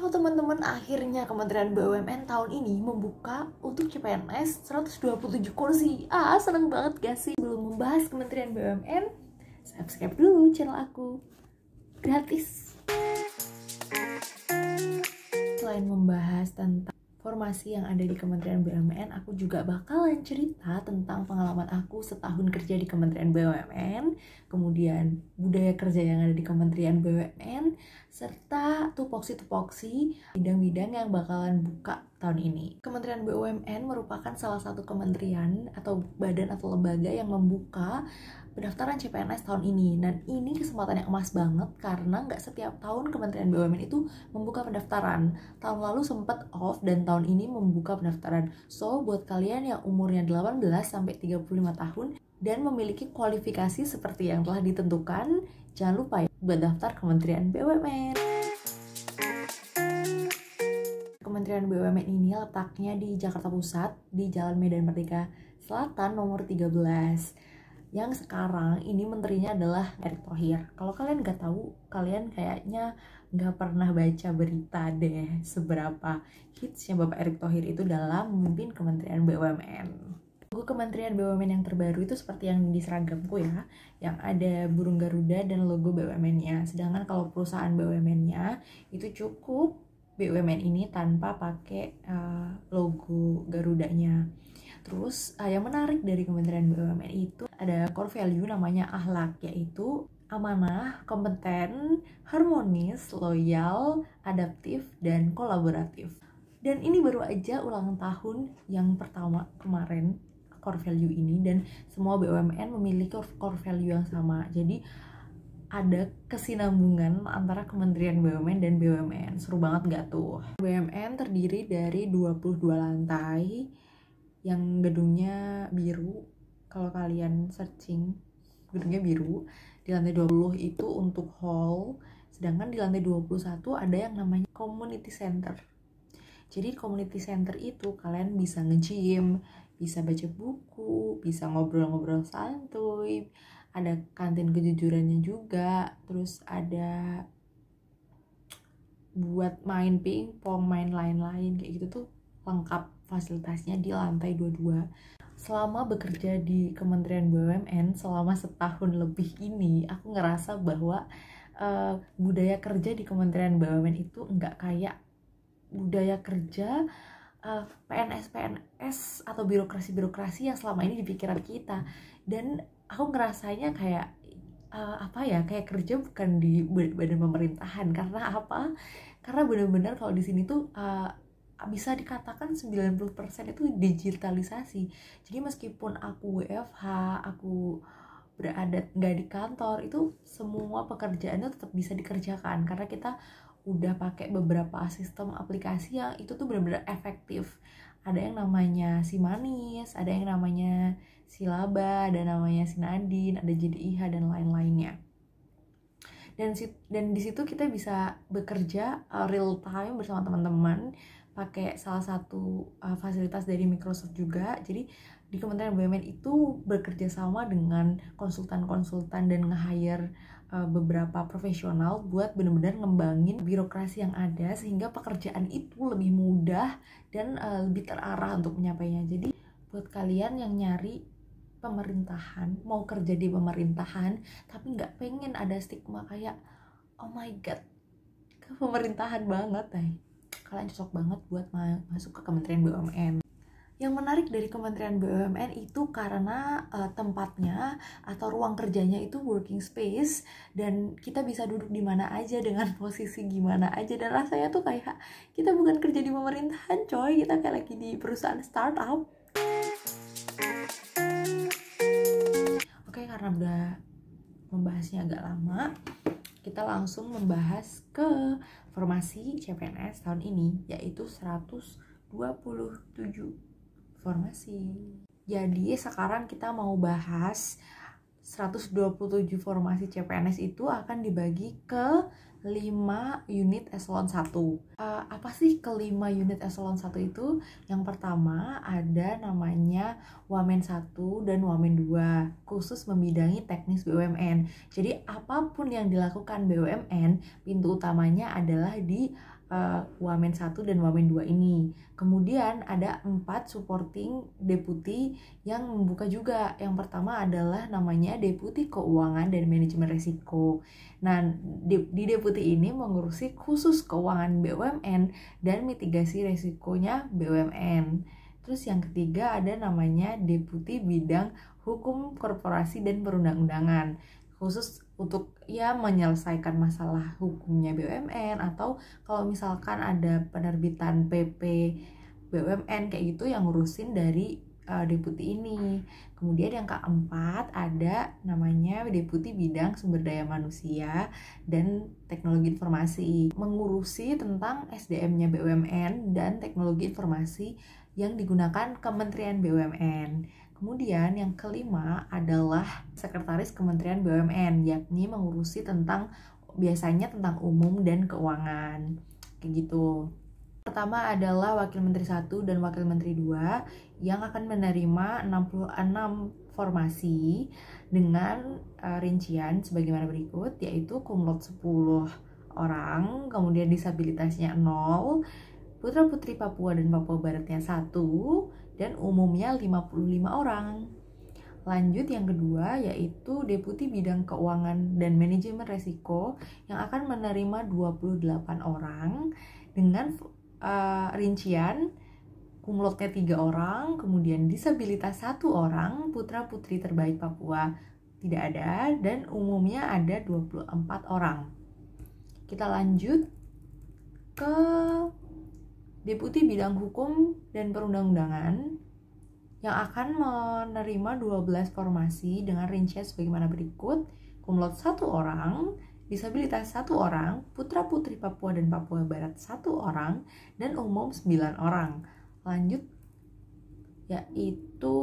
Halo teman-teman, akhirnya Kementerian BUMN tahun ini membuka untuk CPNS 127 kursi. Seneng banget gak sih? Belum membahas Kementerian BUMN? Subscribe dulu channel aku. Gratis. Selain membahas tentang formasi yang ada di Kementerian BUMN, aku juga bakalan cerita tentang pengalaman aku setahun kerja di Kementerian BUMN, kemudian budaya kerja yang ada di Kementerian BUMN, serta tupoksi-tupoksi bidang-bidang yang bakalan buka tahun ini. Kementerian BUMN merupakan salah satu kementerian atau badan atau lembaga yang membuka pendaftaran CPNS tahun ini, dan ini kesempatan yang emas banget karena nggak setiap tahun Kementerian BUMN itu membuka pendaftaran. Tahun lalu sempat off dan tahun ini membuka pendaftaran. So, buat kalian yang umurnya 18 sampai 35 tahun dan memiliki kualifikasi seperti yang telah ditentukan, jangan lupa ya buat daftar Kementerian BUMN. Kementerian BUMN ini letaknya di Jakarta Pusat, di Jalan Medan Merdeka Selatan nomor 13. Yang sekarang ini menterinya adalah Erick Thohir. Kalau kalian nggak tahu, kalian kayaknya nggak pernah baca berita deh seberapa hitsnya Bapak Erick Thohir itu dalam memimpin Kementerian BUMN. Logo Kementerian BUMN yang terbaru itu seperti yang di seragamku ya, yang ada burung Garuda dan logo BUMN-nya. Sedangkan kalau perusahaan BUMN-nya itu cukup BUMN ini tanpa pakai logo Garudanya. Terus yang menarik dari Kementerian BUMN itu ada core value namanya akhlak, yaitu amanah, kompeten, harmonis, loyal, adaptif, dan kolaboratif. Dan ini baru aja ulang tahun yang pertama kemarin core value ini, dan semua BUMN memiliki core value yang sama. Jadi ada kesinambungan antara Kementerian BUMN dan BUMN. Seru banget gak tuh? BUMN terdiri dari 22 lantai yang gedungnya biru. Kalau kalian searching, gedungnya biru. Di lantai 20 itu untuk hall, sedangkan di lantai 21 ada yang namanya community center. Jadi community center itu kalian bisa nge-gym, bisa baca buku, bisa ngobrol-ngobrol santuy, ada kantin kejujurannya juga, terus ada buat main pingpong, main lain-lain kayak gitu tuh lengkap fasilitasnya di lantai 22. Selama bekerja di Kementerian BUMN selama setahun lebih ini, aku ngerasa bahwa budaya kerja di Kementerian BUMN itu nggak kayak budaya kerja PNS atau birokrasi yang selama ini di pikiran kita. Dan aku ngerasanya kayak kayak kerja bukan di badan pemerintahan. Karena apa? Karena benar-benar kalau di sini tuh bisa dikatakan 90% itu digitalisasi. Jadi meskipun aku WFH, aku berada nggak di kantor, itu semua pekerjaannya tetap bisa dikerjakan karena kita udah pakai beberapa sistem aplikasi yang itu tuh benar-benar efektif. Ada yang namanya Simanis, ada yang namanya Silaba, ada namanya Sinadin, ada JDIH dan lain-lainnya. Dan di situ kita bisa bekerja real time bersama teman-teman, pakai salah satu fasilitas dari Microsoft juga. Jadi di Kementerian BUMN itu bekerja sama dengan konsultan-konsultan dan nge-hire beberapa profesional buat benar-benar ngembangin birokrasi yang ada sehingga pekerjaan itu lebih mudah dan lebih terarah untuk menyapainya. Jadi buat kalian yang nyari pemerintahan, mau kerja di pemerintahan tapi nggak pengen ada stigma kayak oh my god ke pemerintahan banget kalian cocok banget buat masuk ke Kementerian BUMN. Yang menarik dari Kementerian BUMN itu karena tempatnya atau ruang kerjanya itu working space, dan kita bisa duduk di mana aja dengan posisi gimana aja, dan rasanya tuh kayak kita bukan kerja di pemerintahan coy, kita kayak lagi di perusahaan startup. Oke, karena udah membahasnya agak lama, kita langsung membahas ke formasi CPNS tahun ini, yaitu 127 formasi. Jadi sekarang kita mau bahas 127 formasi CPNS itu akan dibagi ke 5 unit eselon 1. Apa sih kelima unit eselon 1 itu? Yang pertama ada namanya Wamen 1 dan Wamen 2, khusus membidangi teknis BUMN. Jadi apapun yang dilakukan BUMN, pintu utamanya adalah di Wamen 1 dan Wamen 2 ini. Kemudian ada 4 supporting deputi yang membuka juga. Yang pertama adalah namanya Deputi Keuangan dan Manajemen Risiko. Nah, di deputi ini mengurusi khusus keuangan BUMN dan mitigasi risikonya BUMN. Terus yang ketiga ada namanya Deputi Bidang Hukum Korporasi dan Perundang-undangan, khusus untuk menyelesaikan masalah hukumnya BUMN, atau kalau misalkan ada penerbitan PP BUMN kayak gitu yang ngurusin dari deputi ini. Kemudian yang keempat ada namanya Deputi Bidang Sumber Daya Manusia dan Teknologi Informasi, mengurusi tentang SDM-nya BUMN dan teknologi informasi yang digunakan Kementerian BUMN. Kemudian yang kelima adalah Sekretaris Kementerian BUMN, yakni mengurusi biasanya tentang umum dan keuangan, kayak gitu. Pertama adalah Wakil Menteri 1 dan Wakil Menteri 2 yang akan menerima 66 formasi dengan rincian sebagaimana berikut, yaitu cum laude 10 orang, kemudian disabilitasnya 0, Putra Putri Papua dan Papua Baratnya 1, dan umumnya 55 orang. Lanjut yang kedua yaitu Deputi Bidang Keuangan dan Manajemen Risiko yang akan menerima 28 orang dengan rincian cum laude-nya 3 orang, kemudian disabilitas 1 orang, Putra Putri Terbaik Papua tidak ada, dan umumnya ada 24 orang. Kita lanjut ke Deputi Bidang Hukum dan Perundang-undangan yang akan menerima 12 formasi dengan rincian sebagaimana berikut: cum laude 1 orang, disabilitas 1 orang, Putra Putri Papua dan Papua Barat 1 orang, dan umum 9 orang. Lanjut yaitu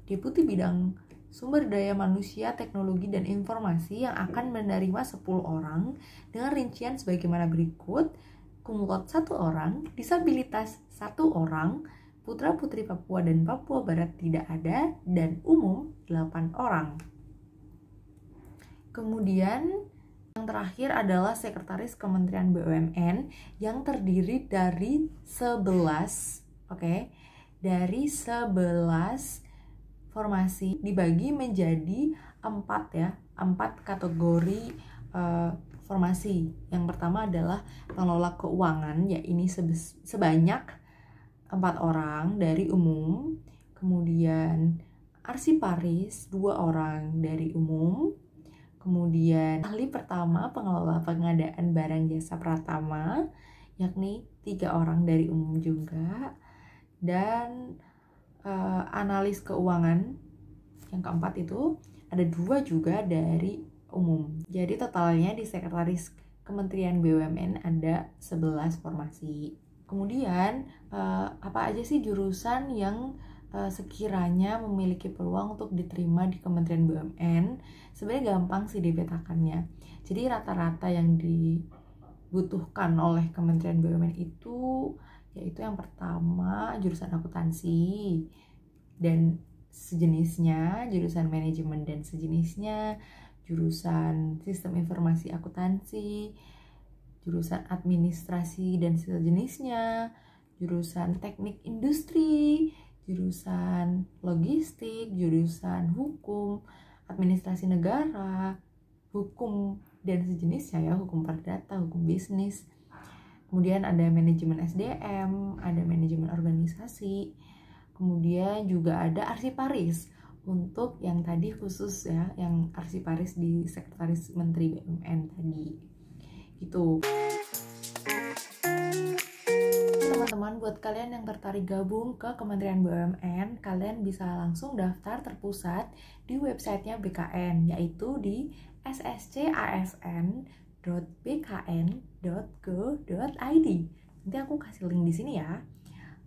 Deputi Bidang Sumber Daya Manusia, Teknologi dan Informasi yang akan menerima 10 orang dengan rincian sebagaimana berikut: cum laude 1 orang, disabilitas 1 orang, Putra Putri Papua dan Papua Barat tidak ada, dan umum 8 orang. Kemudian yang terakhir adalah Sekretaris Kementerian BUMN yang terdiri dari 11 formasi dibagi menjadi 4 kategori formasi. Yang pertama adalah pengelola keuangan, yaitu sebanyak 4 orang dari umum. Kemudian arsiparis 2 orang dari umum. Kemudian ahli pertama pengelola pengadaan barang jasa pratama, yakni 3 orang dari umum juga. Dan analis keuangan yang keempat itu ada 2 juga dari umum. Jadi totalnya di Sekretaris Kementerian BUMN ada 11 formasi. Kemudian apa aja sih jurusan yang sekiranya memiliki peluang untuk diterima di Kementerian BUMN? Sebenarnya gampang sih dipetakannya. Jadi rata-rata yang dibutuhkan oleh Kementerian BUMN itu yaitu yang pertama jurusan akuntansi dan sejenisnya, jurusan manajemen dan sejenisnya, jurusan sistem informasi akuntansi, jurusan administrasi dan sejenisnya, jurusan teknik industri, jurusan logistik, jurusan hukum, administrasi negara, hukum dan sejenisnya hukum perdata, hukum bisnis. Kemudian ada manajemen SDM, ada manajemen organisasi, kemudian juga ada arsiparis untuk yang tadi khusus yang arsiparis di Sekretaris Menteri BUMN tadi. Gitu. Teman-teman, buat kalian yang tertarik gabung ke Kementerian BUMN, kalian bisa langsung daftar terpusat di websitenya BKN, yaitu di sscasn.bkn.go.id. Nanti aku kasih link di sini ya.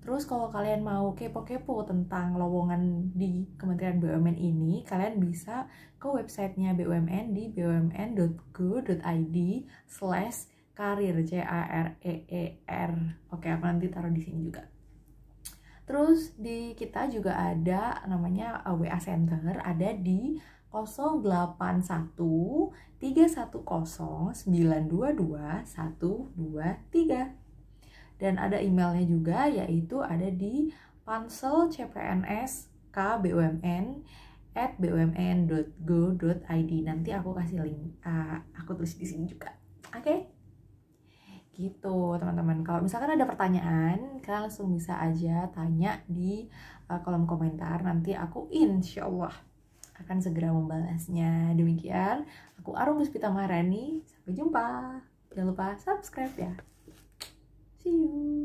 Terus kalau kalian mau kepo-kepo tentang lowongan di Kementerian BUMN ini, kalian bisa ke websitenya BUMN di bumn.go.id/karir, CAREER. Oke, aku nanti taruh di sini juga. Terus di kita juga ada namanya WA Center, ada di 081 310 922 123. Dan ada emailnya juga, yaitu ada di panselcpns@bumn.go.id. Nanti aku kasih link, aku tulis di sini juga. Oke? Gitu teman-teman. Kalau misalkan ada pertanyaan, kalian langsung bisa aja tanya di kolom komentar. Nanti aku insya Allah akan segera membalasnya. Demikian, aku Arum Puspita Maharani. Sampai jumpa. Jangan lupa subscribe ya. See you.